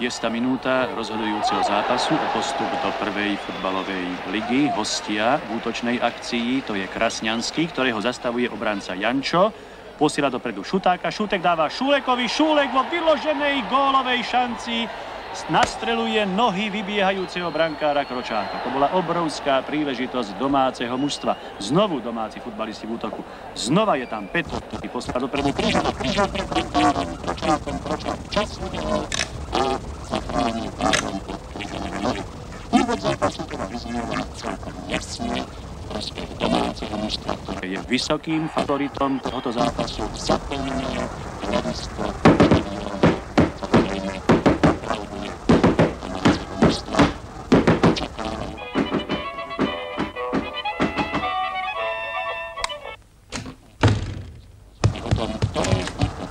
6. minúta rozhodujúceho zápasu o postup do prvej futbalovej ligy. Hostia v útočnej akcii, to je Krasňanský, ktorého zastavuje obranca Jančo. Posiela dopredu Šutáka, Šutek dáva Šulekovi, Šulek vo vyloženej gólovej šanci nastreluje nohy vybiehajúceho brankára Kročáka. To bola obrovská príležitosť domáceho mužstva. Znovu domáci futbalisti v útoku. Znova je tam Petr, ktorý posiela dopredu Kryžana, Úvod zápasu teda vyznieva celkom jasne, prospech domáceho mužstva, ktoré je vysokým favoritom tohoto zápasu. Zaplnenie, hľadisko, samozrejme, napravduje domáceho mužstva. Očakávajú. O tom, ktoré z týchto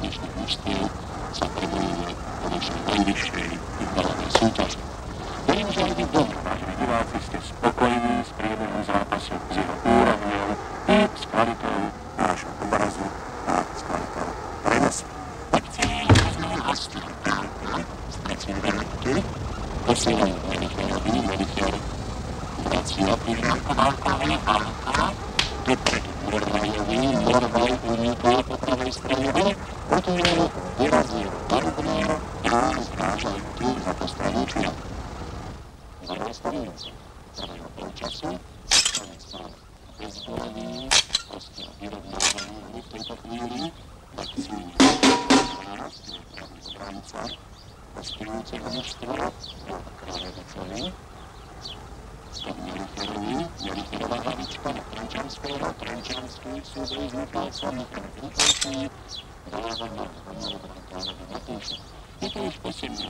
dnešných mužstiev sa prebojuje po našej najvyššej futbalovej súťaži. Verím, že aj vy doma, vážení diváci, ste spokojní s priebehom zápasu, s jeho úrovňou i s kvalitou nášho obrazu a s kvalitou prenosu. Akcii rozmeň hostí Kánka z 3 minúty posielajú Melicherovi, vracia Pižanko Válkovi, Válka, dopredu Morvajovi, Morvaj unikol po pravej strane hry, Otúrev vyrazil Barubného a zrážajú tu za postranu čiaru. Zastavujúci celého polčasu, ktorý sa bezbolavý, proste vyrovnávajú v tejto chvíli, akcií 12, pravý obranca, hostujúceho mužstva, Jana Kráľovicovi, stop Melicherovi, Melicherová hlavička na Trenčanského, Trenčanský v súboji s Michálcom, Michal Vinkovský, dáva na rovnou brankárovi Matúšovi. Je to už 18.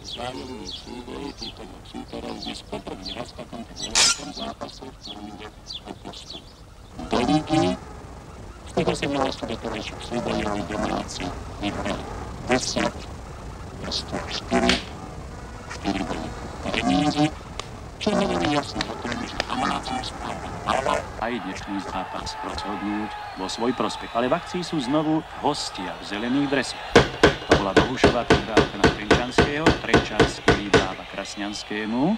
vzájomný súboj týchto dvoch súperov, kde poprvý raz v takomto dôležitom zápase, v ktorom ide o postup do ligy. Z tých 18 doterajších súbojov domáci vyhrali 10, hostia 4 boli remízy, čo hovorí jasne o tom, že domáci správne mala aj dnešný zápas rozhodnúť vo svoj prospech. Ale v akcii sú znovu hostia v zelených dresoch. To bola Bohušová prihrávka na Trenčanského, Trenčanský dáva Krasňanskému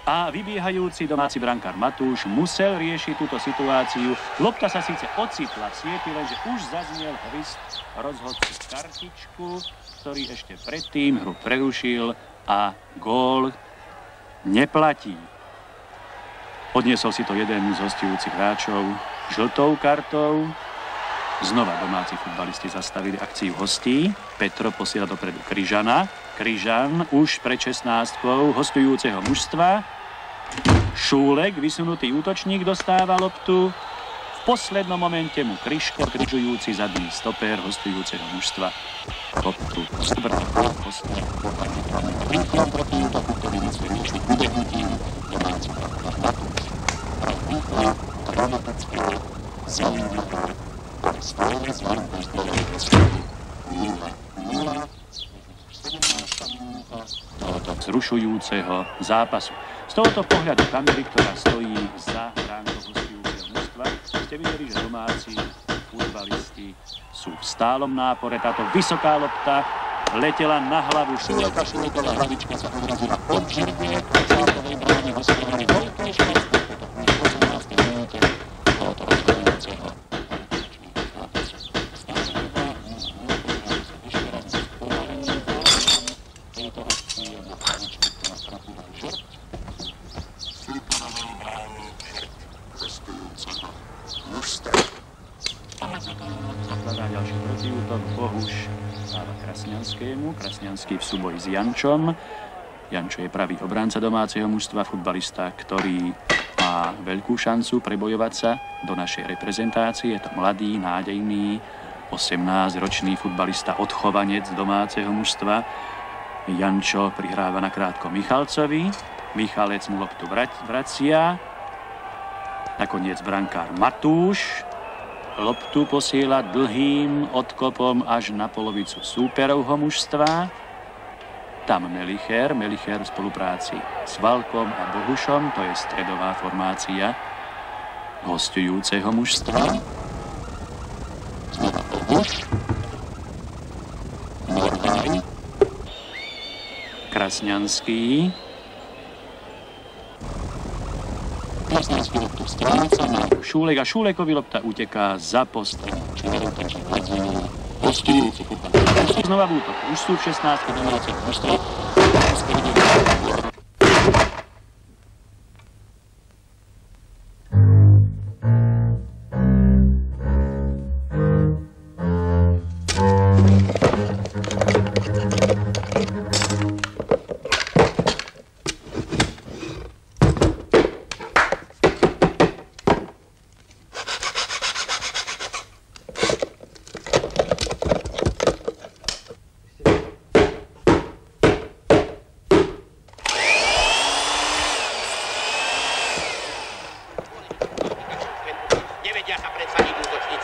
a vybiehajúci domáci brankár Matúš musel riešiť túto situáciu. Lopta sa síce ocitla v sieti, lenže už zaznel hvist rozhodcu kartičku, ktorý ešte predtým hru prerušil a gól neplatí. Odniesol si to jeden z hostujúcich hráčov žltou kartou. Znova domáci futbalisti zastavili akciu hostí. Petro posiela dopredu Kryžana. Kryžan už pred 16-kou hostujúceho mužstva. Šúlek, vysunutý útočník, dostáva loptu. V poslednom momente mu Kryško, križujúci zadný stoper hostujúceho mužstva, loptu zbral. Rýchlo proti útoku, ktorý musí riešiť ubehnutím domáci brankár Matúš. Rýchlo, dramatické, zaujímavé, ale stále zvarom pozdolej rozšľady 0-0, 17. minúta tohoto vzrušujúceho zápasu. Z tohoto pohľadu kamery, ktorá stojí za bránkou hostujúceho mužstva, ste videli, že domáci futbalisti sú v stálom nápore. Táto vysoká lopta letela na hlavu Šuleka. Šuleková hlavička sa odrazila od žirvie, Kročákovej brány hostovali veľké šťastie po 18. minúte tohoto rozhodujúceho. Zakladá ďalší protiútok, Bohuš dáva Krasňanskému, Krasňanský v súboji s Jančom. Jančo je pravý obránca domáceho mužstva, futbalista, ktorý má veľkú šancu prebojovať sa do našej reprezentácie. Je to mladý, nádejný, 18-ročný futbalista, odchovanec domáceho mužstva. Jančo prihráva nakrátko Michalcovi, Michalec mu loptu vracia. Nakoniec brankár Matúš loptu posiela dlhým odkopom až na polovicu súperovho mužstva. Tam Melicher v spolupráci s Valkom a Bohušom, to je stredová formácia hostujúceho mužstva. Znova Bohuš, Morvaj, Krasňanský. Krasňanský loptu stráca na Šúlek a Šúlekovi lopta uteká za postrel. Čiverentaký hľadinu. Hostujúci futbal. Znova v útok. Už sú v 16. Domáci postrel.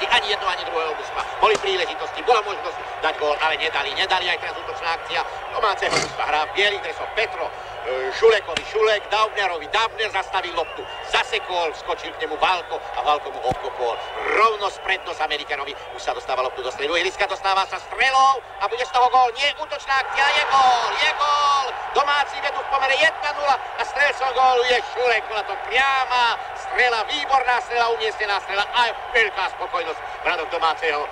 Ani jedno, ani druhého mužstva. Boli príležitosti, bola možnosť dať gól, ale nedali aj teraz útočná akcia domáceho mužstva. Hrá v bielých dresoch Petro, Šulekovi Šulek, Daubnerovi Daubner zastavil loptu, zasekol, skočil k nemu Valko a Valko mu obkopol. Rovno spred nos Amerikanovi, už sa dostáva loptu do stredu, ihriska dostáva sa strelou a bude z toho gól. Nie, útočná akcia, je gól! Domáci vedú v pomere 1-0 a strelcom gólu je Šulek, bola to priama strela, výborná strela, umiestnená strela a veľká spokojnosť v radoch domáceho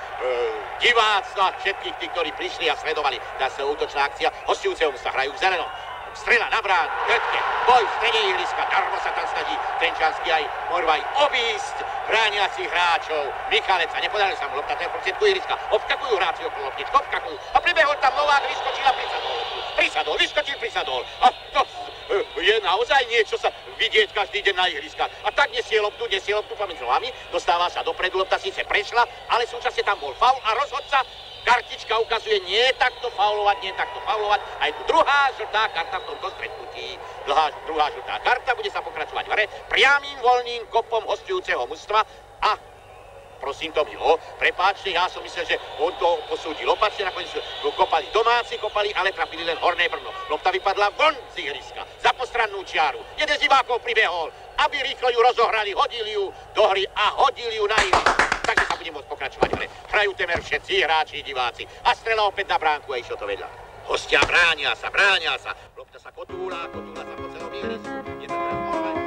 diváctva a všetkých tých, ktorí prišli a sledovali. Dá sa útočná akcia, hostujúceho sa hrajú v zelenom. Strela na bránu, Götke, boj v strede ihriska, darmo sa tam snaží Trenčanský aj Morvaj obísť brániacich hráčov. Michaleca, nepodarili sa mu lopta, ten v prostriedku ihriska, obskakujú hráči okolo loptičku, obskakujú a pribehol tam Novák, vyskočil a prisadol. A to je naozaj niečo sa vidieť každý deň na ihriskách. A tak nesie loptu pomedzi nohami, dostáva sa dopredu, lopta síce prešla, ale súčasne tam bol faul a rozhodca kartička ukazuje nie takto faulovať. Aj tu druhá žltá karta v tomto stretnutí. Druhá žltá karta, bude sa pokračovať v hre priamým voľným kopom hostujúceho mužstva a prosím to milo, prepáčte, ja som myslel, že on to posúdil opačne, nakoniec domáci kopali, ale trafili len horné brno. Lopta vypadla von z ihriska, za postrannú čiaru. Jeden z divákov pribehol, aby rýchlo ju rozohrali, hodili ju do hry a hodili ju na ihrisko. Takže sa bude môcť pokračovať v hre. Hrajú temer všetci hráči, diváci. A strela opäť na bránku a išlo to vedľa. Hostia bránia sa. Lopta sa kotúla sa po celom ihrisku. Je to teraz